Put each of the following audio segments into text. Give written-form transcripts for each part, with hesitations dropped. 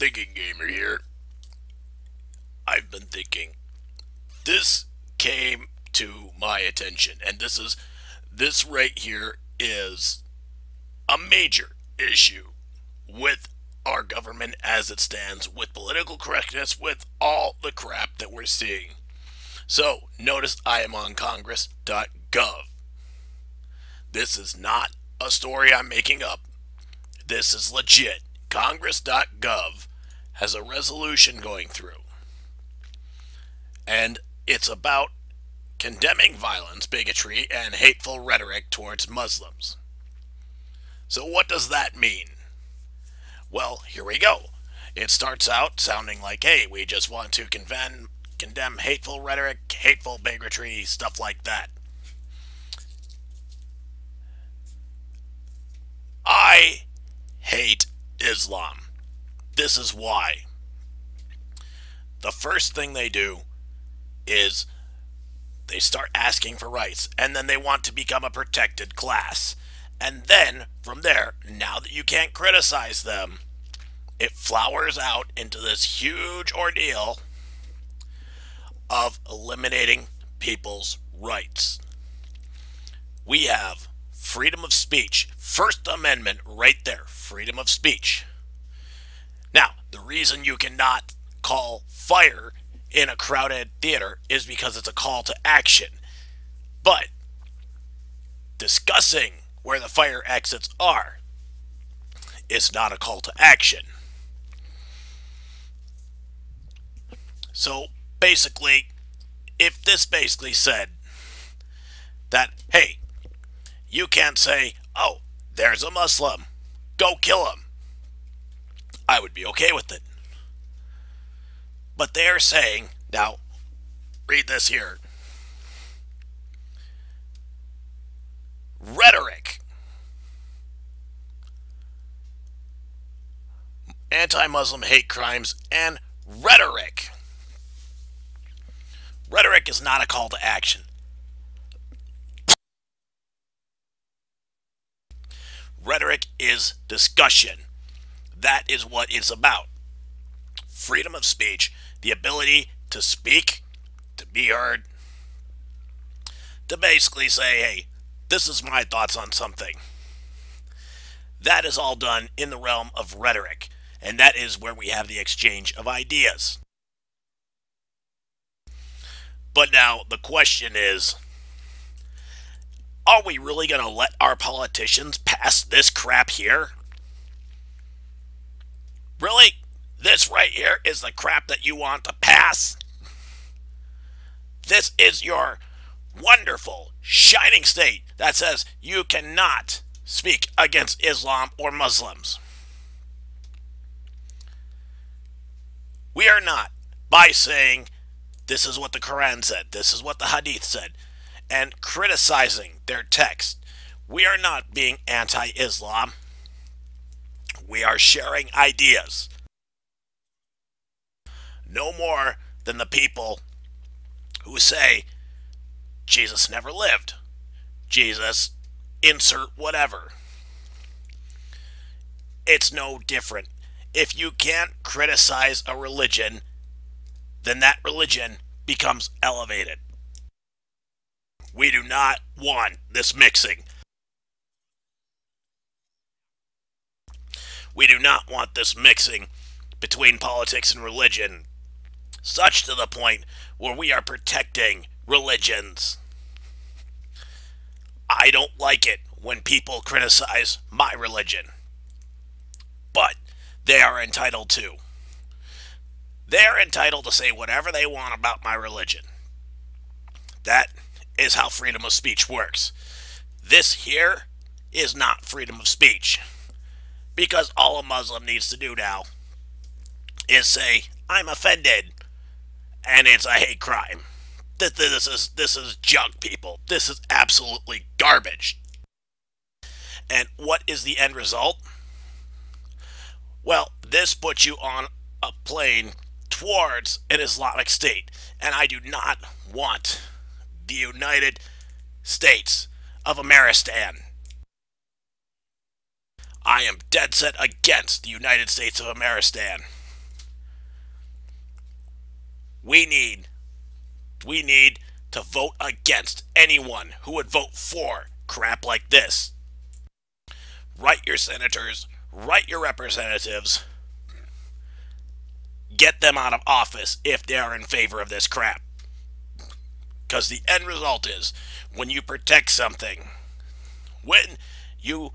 Thinking Gamer here. I've been thinking. This came to my attention, and this right here is a major issue with our government as it stands, with political correctness, with all the crap that we're seeing. So, notice I am on Congress.gov. This is not a story I'm making up. This is legit. Congress.gov has a resolution going through. And it's about condemning violence, bigotry, and hateful rhetoric towards Muslims. So what does that mean? Well, here we go. It starts out sounding like, hey, we just want to condemn hateful rhetoric, hateful bigotry, stuff like that. I hate Islam. This is why. The first thing they do is they start asking for rights, and then they want to become a protected class. And then, from there, now that you can't criticize them, it flowers out into this huge ordeal of eliminating people's rights. We have freedom of speech. First Amendment right there. Freedom of speech. Now, the reason you cannot call fire in a crowded theater is because it's a call to action. But discussing where the fire exits are is not a call to action. So basically, if this basically said that, hey, you can't say, oh, there's a Muslim, go kill him, I would be okay with it. But they're saying, now, read this here. Rhetoric. Anti-Muslim hate crimes and rhetoric. Rhetoric is not a call to action. Rhetoric is discussion. That is what it's about. Freedom of speech, the ability to speak, to be heard, to basically say, hey, this is my thoughts on something. That is all done in the realm of rhetoric, and that is where we have the exchange of ideas. But now the question is, are we really going to let our politicians pass this crap here? Really? This right here is the crap that you want to pass? This is your wonderful, shining state that says you cannot speak against Islam or Muslims. We are not, by saying this is what the Quran said, this is what the Hadith said, and criticizing their text, we are not being anti-Islam. We are sharing ideas. No more than the people who say Jesus never lived. Jesus, insert whatever. It's no different. If you can't criticize a religion, then that religion becomes elevated. We do not want this mixing. We do not want this mixing between politics and religion, such to the point where we are protecting religions. I don't like it when people criticize my religion, but they are entitled to. They're entitled to say whatever they want about my religion. That is how freedom of speech works. This here is not freedom of speech, because all a Muslim needs to do now is say, I'm offended, and it's a hate crime. This is junk, people. This is absolutely garbage. And what is the end result? Well, this puts you on a plane towards an Islamic State, and I do not want the United States of Ameristan. I am dead set against the United States of Ameristan. We need we need to vote against anyone who would vote for crap like this. Write your senators, write your representatives, get them out of office if they are in favor of this crap. Because the end result is, when you protect something, when you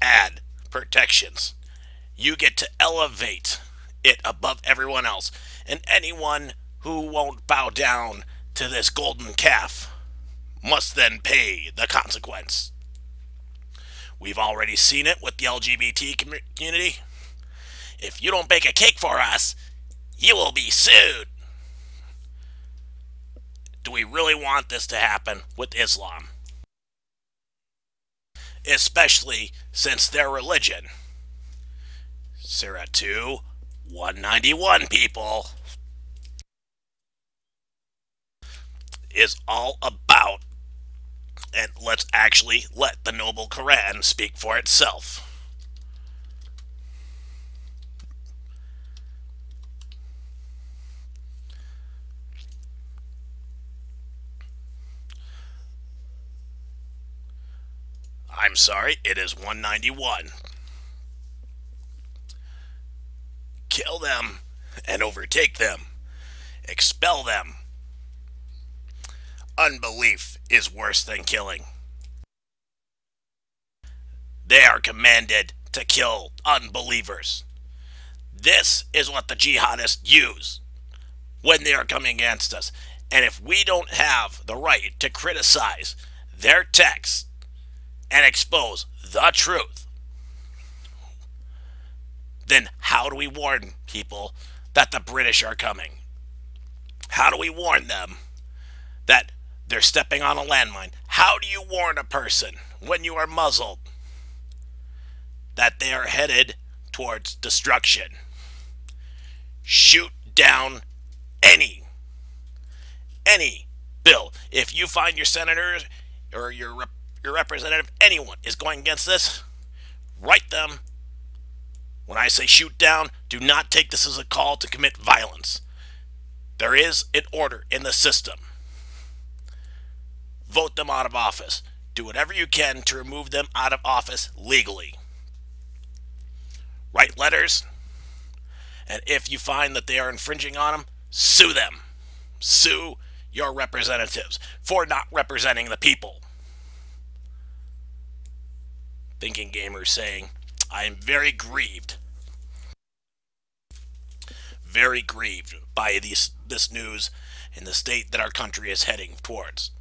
add protections, you get to elevate it above everyone else. And anyone who won't bow down to this golden calf must then pay the consequence. We've already seen it with the LGBT community. If you don't bake a cake for us, you will be sued. Do we really want this to happen with Islam? Especially since their religion, Surah 2, 191 people, is all about, and let's actually let the noble Quran speak for itself. I'm sorry, it is 191. Kill them and overtake them. Expel them. Unbelief is worse than killing. They are commanded to kill unbelievers. This is what the jihadists use when they are coming against us. And if we don't have the right to criticize their texts and expose the truth, then how do we warn people that the British are coming? How do we warn them that they're stepping on a landmine? How do you warn a person when you are muzzled that they are headed towards destruction? Shoot down any bill. If you find your senator or your representative, anyone is going against this, write them. When I say shoot down, do not take this as a call to commit violence. There is an order in the system. Vote them out of office. Do whatever you can to remove them out of office legally. Write letters, and if you find that they are infringing on them, sue them. Sue your representatives for not representing the people. Thinking Gamer saying, I am very grieved by this news and the state that our country is heading towards.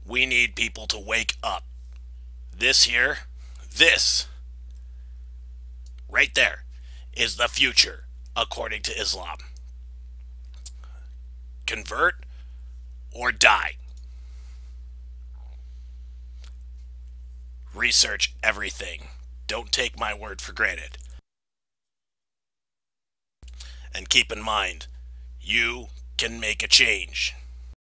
We need people to wake up. This right there, is the future according to Islam. Convert or die. Research everything. Don't take my word for granted. And keep in mind, you can make a change.